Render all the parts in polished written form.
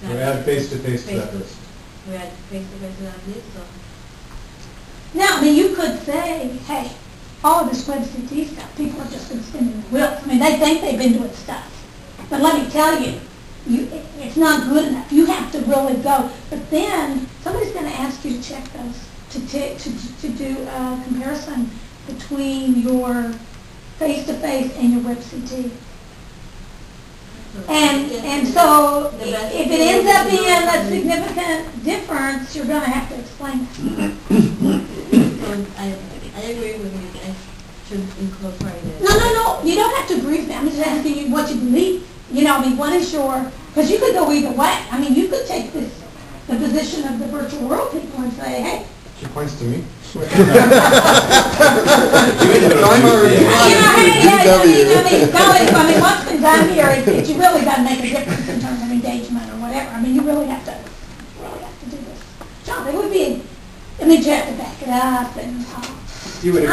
We add face-to-face to that list. We add face-to-face to that list, so. Now, I mean, you could say, hey, all of this WebCT stuff, people are just been spinning their wheels. I mean, they think they've been doing stuff. But let me tell you, it's not good enough. You have to really go. But then somebody's going to ask you to check those, to do a comparison between your face-to-face and your WebCT. And so if it ends up being a significant difference, you're going to have to explain it. I agree with you. I should incorporate it. No. You don't have to agree with me. I'm just asking you what you believe. You know, I mean, what is your, because you could go either way. I mean, you could take the position of the virtual world people and say, hey. She points to me. I mean, what's been done here is you really got to make a difference in terms of engagement or whatever. I mean, you really have to do this. John, it would be, I mean, you have to back it up. And I would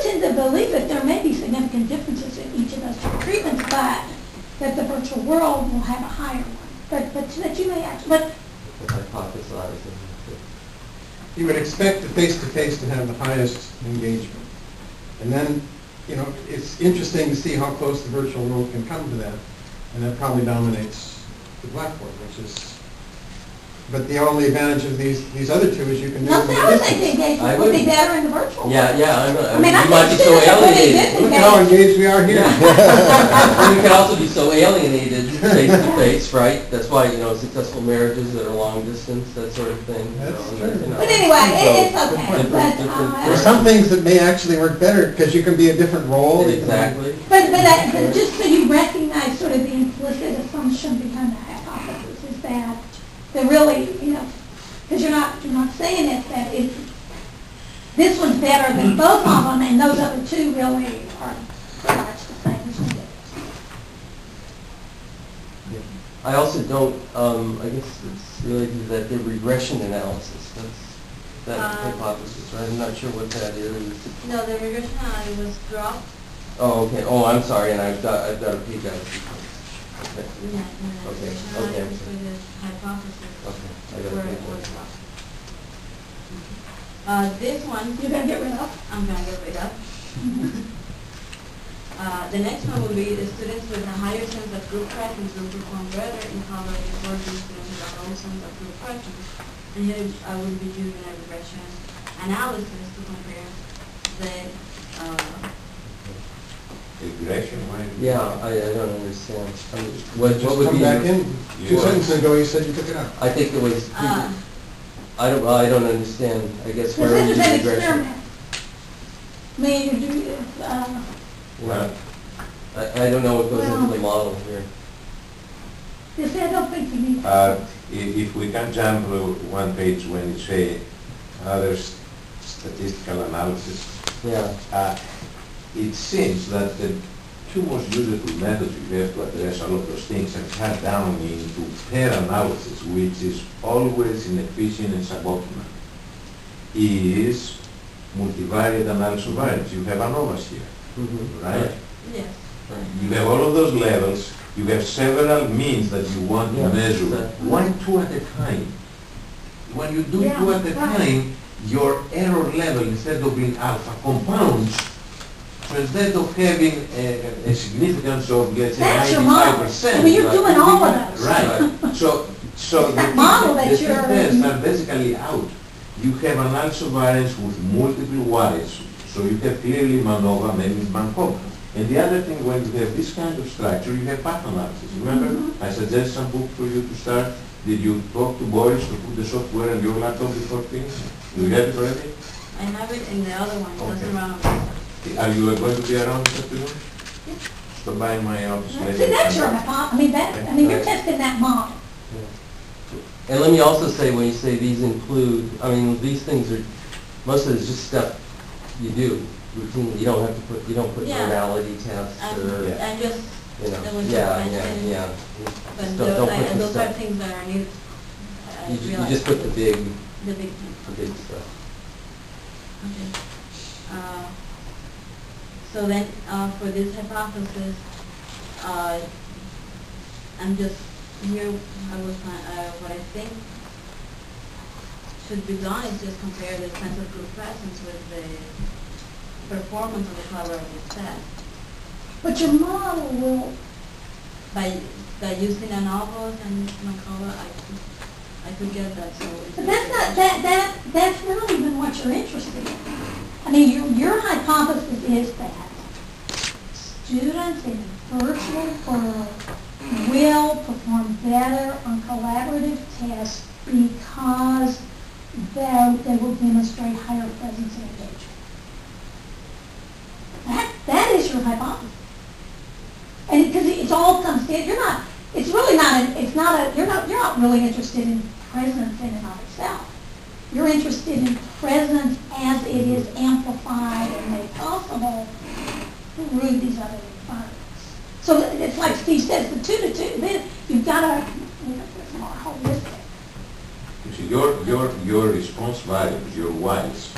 tend to believe that there may be significant differences in each of those two treatments, but that the virtual world will have a higher one. But that you may actually, hypothesizing. You would expect the face-to-face to have the highest engagement. And then, you know, it's interesting to see how close the virtual world can come to that. And that probably dominates the blackboard, which is, but the only advantage of these other two is you can do it from a I would think distance. the engagement would be better in the virtual world. Yeah, I mean, you might be so alienated. Look how engaged we are here. And you can also be so alienated face to face, right? That's why, you know, successful marriages that are long distance, that sort of thing. That's true. You know. But anyway, it's okay. There's some things that may actually work better because you can be a different role. Exactly. But just so you recognize sort of the implicit assumption behind the hypothesis is that they're really, you know, because you're not saying it that this one's better than both of them, and those other two really are pretty much the same. I also don't, I guess it's related to that, the regression analysis. That's that hypothesis, right? I'm not sure what that is. No, the regression analysis was dropped. Oh, okay. Oh, I'm sorry, and I've got a page out. Okay. No, Okay. regression analysis for the hypothesis. Okay. I got Where a it page was out. dropped. This one, You're going to get rid of? I'm going to get rid of. The next one will be the students with a higher sense of group presence will perform better in collaborative work than students with a low sense of group presence. And here I will be using a regression analysis to compare the regression. Yeah, I don't understand. I mean, what Just would come be back in. 2 sentences ago you said you took it out. I think it was. I don't understand. I guess where This is is the an regression? experiment. May you do, Well, I don't know what goes into the model here. you say I don't think you need If we can jump one page when you say other statistical analysis, Yeah. It seems that the two most useful methods you have to address all of those things and cut down into pair analysis, which is always inefficient and suboptimal, is multivariate analysis of variance. You have ANOVAs here, right? yes. You have all of those levels. You have several means that you want to measure. Why 2 at a time? When you do 2 at a time, your error level, instead of being alpha, compounds. So instead of having a significance of, let's say, That's your model. 95%. I mean, you're doing all of those. Right. So That model that the you're tests are basically out. You have analysis of variance with multiple Y's. So you have clearly MANOVA, maybe Mancoba. And the other thing, when you have this kind of structure, you have path analysis. Remember, I suggested some book for you to start. Did you talk to Boris to put the software on your laptop before things? Do you have it already? I have it in the other one, just Okay. around. Are you going to be around this afternoon? Stop by my office later. See, that's your hypothesis. I mean, you're testing that model. And let me also say, when you say these include, I mean, these things are, most of it is just stuff you do routinely. You don't have to put, Yeah. modality tests or, And just, you know, the ones yeah. But Just those, don't put the those are stuff. things that are needed. You just put the big stuff. stuff. Okay. So then, for this hypothesis, And just here, what I think should be done is just compare the sense of group presence with the performance of the collaborative test. But your model will, By using a novel and Macaulay, I could get that. So but that's not even what you're interested in. I mean, your hypothesis is that students in a virtual world will perform better on collaborative tests because they will demonstrate higher presence and engagement. That is your hypothesis. And because it all comes in, you're not really interested in presence in and of itself. You're interested in presence as it is amplified and made possible through these other environments. So it's like Steve says, the 2 to 2, then you've got to, it's more holistic. You see, your response variables, your whys,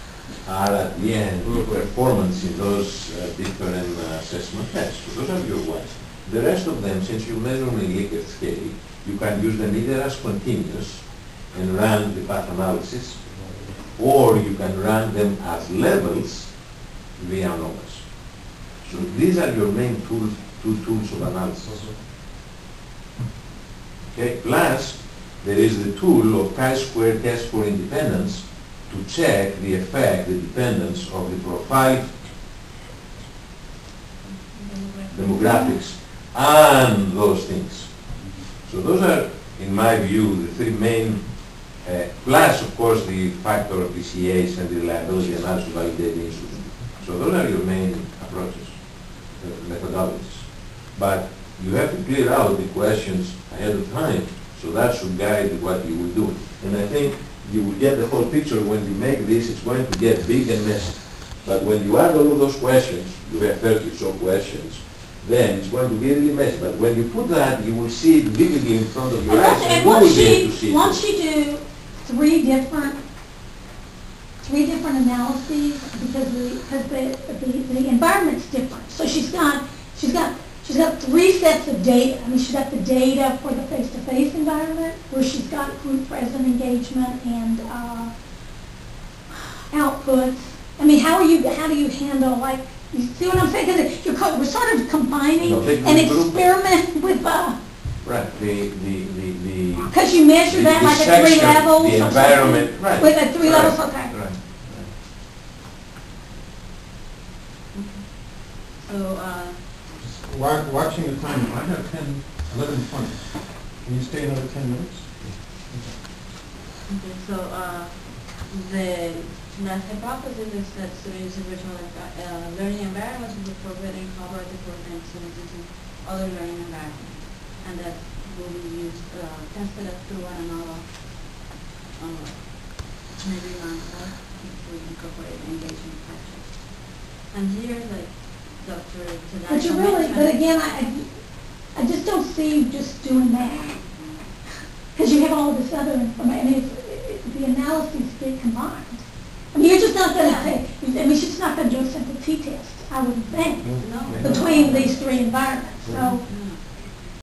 are at the end your performance in those different assessment tests. So those are your whys. The rest of them, since you measure on a Likert scale, you can use them either as continuous and run the path analysis, or you can run them as levels via numbers. So these are your main two tools of analysis. Okay, plus there is the tool of chi-square test for independence to check the effect, the dependence of the profile demographics and those things. So those are, in my view, the three main, plus of course the factor of PCAs and the reliability and also validating instrument. So those are your main approaches, methodologies. But you have to clear out the questions ahead of time, so that should guide what you will do. And I think you will get the whole picture when you make this. It's going to get big and messy. But when you add all of those questions, you have 30 or so questions, then it's going to be really messy. But when you put that, you will see it vividly in front of your eyes, and you will be able to see it. Once you do three different analyses, because the environment's different. So she's got 3 sets of data. I mean, she's got the data for the face-to-face environment, where she's got group present engagement and outputs. I mean, how do you handle, like, you see what I'm saying? Because we're sort of combining an experiment with right, because you measure that like at 3 levels. The environment, right. With at 3 levels, okay. Right. So, Watching the time, I have 11:20. Can you stay another 10 minutes? okay, so the hypothesis is that students in virtual learning environments will provide collaborative work and students using other learning environments, and that will be used tested through one another, maybe monthly, to incorporate engagement factors. And here, like Dr. Tedeschi But again, I just don't see you just doing that. Because you have all this other information. I mean, the analyses get combined. I mean, you're just not going to, she's just not going to do a simple t-test, I wouldn't think, No. between these 3 environments. So